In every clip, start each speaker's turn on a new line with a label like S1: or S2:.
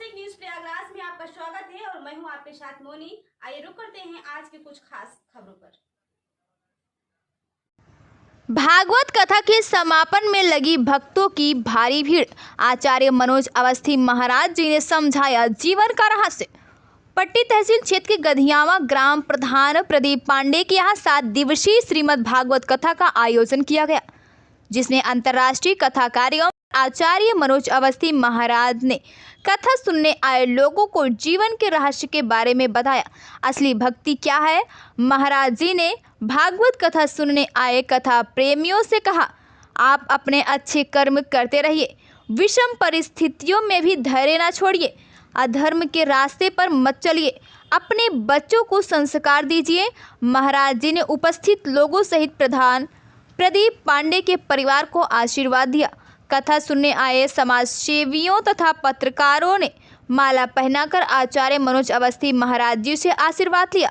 S1: स्वस्तिक news Prayagraj में आपका स्वागत है और मैं हूं आपके साथ मोनी। आइए रुक करते हैं आज के कुछ खास खबरों पर।
S2: भागवत कथा के समापन में लगी भक्तों की भारी भीड़। आचार्य मनोज अवस्थी महाराज जी ने समझाया जीवन का रहस्य। पट्टी तहसील क्षेत्र के गधियावा ग्राम प्रधान प्रदीप पांडे के यहाँ 7 दिवसीय श्रीमद् भागवत कथा का आयोजन किया गया, जिसमें अंतर्राष्ट्रीय कथाकार एवं आचार्य मनोज अवस्थी महाराज ने कथा सुनने आए लोगों को जीवन के रहस्य के बारे में बताया। असली भक्ति क्या है? महाराज जी ने भागवत कथा सुनने आए कथा प्रेमियों से कहा, आप अपने अच्छे कर्म करते रहिए, विषम परिस्थितियों में भी धैर्य न छोड़िए, अधर्म के रास्ते पर मत चलिए, अपने बच्चों को संस्कार दीजिए। महाराज जी ने उपस्थित लोगों सहित प्रधान प्रदीप पांडे के परिवार को आशीर्वाद दिया। कथा सुनने आए समाज सेवियों तथा पत्रकारों ने माला पहनाकर आचार्य मनोज अवस्थी महाराज जी से आशीर्वाद लिया।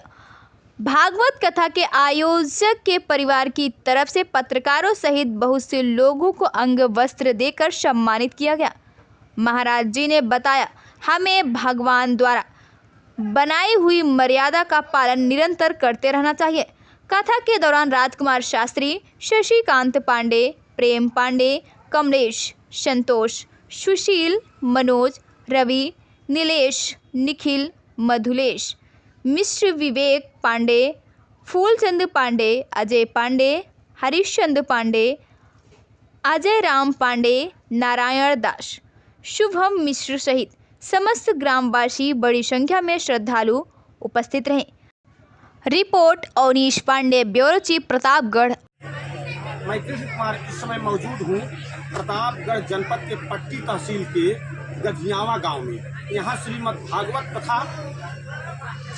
S2: भागवत कथा के आयोजक के परिवार की तरफ से पत्रकारों सहित बहुत से लोगों को अंग वस्त्र देकर सम्मानित किया गया। महाराज जी ने बताया, हमें भगवान द्वारा बनाई हुई मर्यादा का पालन निरंतर करते रहना चाहिए। कथा के दौरान राजकुमार शास्त्री, शशिकांत पांडे, प्रेम पांडे, कमलेश, संतोष, सुशील, मनोज, रवि, नीलेश, निखिल, मधुलेश, मिश्र विवेक पांडे, फूलचंद पांडे, अजय पांडे, हरिश्चंद्र पांडे, अजय राम पांडे, नारायण दास, शुभम मिश्र सहित समस्त ग्रामवासी बड़ी संख्या में श्रद्धालु उपस्थित रहे। Report Avneesh Pandey, bureau chief, Pratapgarh.
S3: मैं कृष्ण कुमार इस समय मौजूद हूँ प्रतापगढ़ जनपद के पट्टी तहसील के गधियावा गांव में। यहाँ श्रीमद् भागवत कथा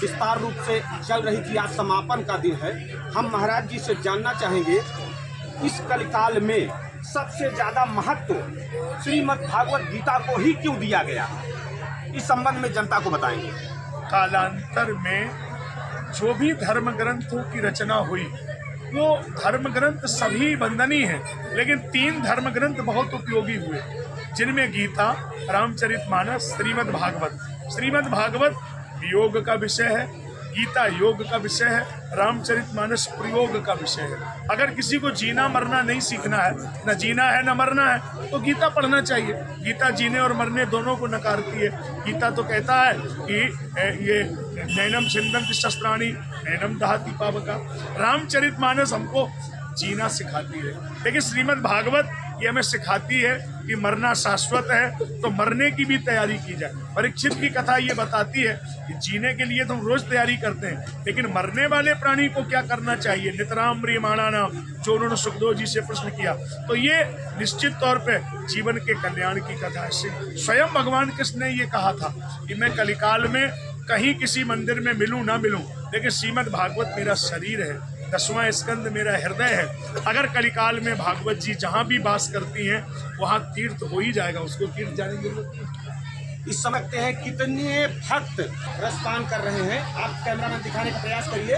S3: विस्तार रूप से चल रही थी। आज समापन का दिन है। हम महाराज जी से जानना चाहेंगे इस कलिकाल में सबसे ज़्यादा महत्व श्रीमद् भागवत गीता को ही क्यों दिया गया, इस संबंध में जनता को बताएंगे।
S4: कालांतर में जो भी धर्म ग्रंथों की रचना हुई वो धर्म ग्रंथ सभी वंदनीय हैं, लेकिन 3 धर्म ग्रंथ बहुत उपयोगी हुए, जिनमें गीता, रामचरितमानस, श्रीमद् भागवत। श्रीमद् भागवत योग का विषय है, गीता योग का विषय है, रामचरितमानस प्रयोग का विषय है। अगर किसी को जीना मरना नहीं सीखना है, न जीना है न मरना है, तो गीता पढ़ना चाहिए। गीता जीने और मरने दोनों को नकारती है। गीता तो कहता है कि ये नैनम छिन्दन्ति शस्त्राणि नैनम दहति पावका। रामचरितमानस हमको जीना सिखाती है, लेकिन श्रीमद् भागवत ये हमें सिखाती है कि मरना शाश्वत है, तो मरने की भी तैयारी की जाए। परीक्षित की कथा ये बताती है कि जीने के लिए तो हम रोज तैयारी करते हैं, लेकिन मरने वाले प्राणी को क्या करना चाहिए। नितराम म्रियमाणा नाम, जो उन्होंने सुखदेव जी से प्रश्न किया, तो ये निश्चित तौर पे जीवन के कल्याण की कथा है। स्वयं भगवान कृष्ण ने ये कहा था कि मैं कलिकाल में कहीं किसी मंदिर में मिलूं ना मिलूं, लेकिन श्रीमद् भागवत मेरा शरीर है, 10वां स्कंद मेरा हृदय है। अगर कलिकाल में भागवत जी जहाँ भी वास करती हैं वहाँ तीर्थ हो ही जाएगा, उसको तीर्थ जाने की जरूरत नहीं।
S3: इस समझते हैं कितने भक्त रसपान कर रहे हैं। आप कैमरा में दिखाने का प्रयास करिए।